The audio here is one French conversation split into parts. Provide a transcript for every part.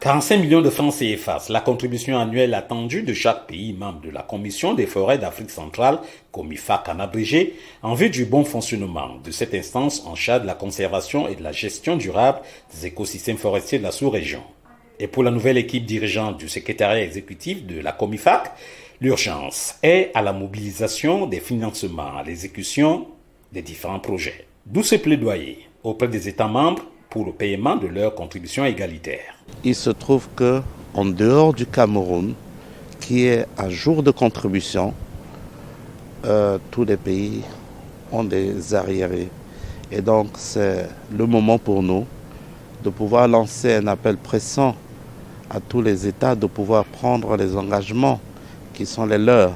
45 millions de francs CFA, c'est la contribution annuelle attendue de chaque pays membre de la Commission des forêts d'Afrique centrale, COMIFAC en abrégé, en vue du bon fonctionnement de cette instance en charge de la conservation et de la gestion durable des écosystèmes forestiers de la sous-région. Et pour la nouvelle équipe dirigeante du secrétariat exécutif de la COMIFAC, l'urgence est à la mobilisation des financements à l'exécution des différents projets. D'où ce plaidoyer auprès des États membres pour le paiement de leurs contributions égalitaires. Il se trouve qu'en dehors du Cameroun, qui est à jour de contribution, tous les pays ont des arriérés. Et donc c'est le moment pour nous de pouvoir lancer un appel pressant à tous les États de pouvoir prendre les engagements qui sont les leurs,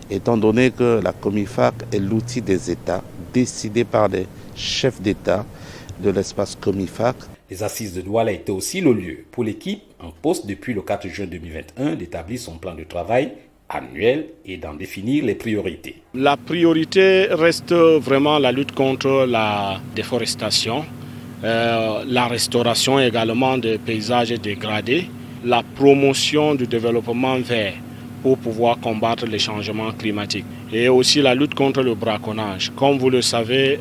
étant donné que la COMIFAC est l'outil des États décidé par les chefs d'État de l'espace COMIFAC. Les assises de Douala étaient aussi le lieu pour l'équipe en poste depuis le 4 juin 2021 d'établir son plan de travail annuel et d'en définir les priorités. La priorité reste vraiment la lutte contre la déforestation, la restauration également des paysages dégradés, la promotion du développement vert pour pouvoir combattre les changements climatiques et aussi la lutte contre le braconnage. Comme vous le savez,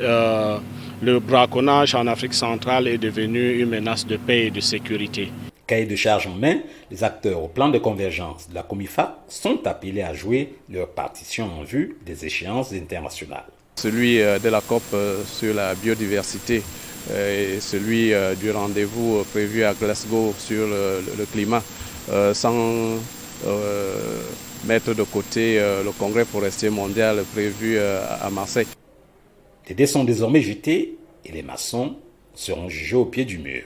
le braconnage en Afrique centrale est devenu une menace de paix et de sécurité. Cahier de charge en main, les acteurs au plan de convergence de la COMIFAC sont appelés à jouer leur partition en vue des échéances internationales. Celui de la COP sur la biodiversité et celui du rendez-vous prévu à Glasgow sur le climat, sans mettre de côté le congrès forestier mondial prévu à Marseille. Les dés sont désormais jetés et les maçons seront jugés au pied du mur.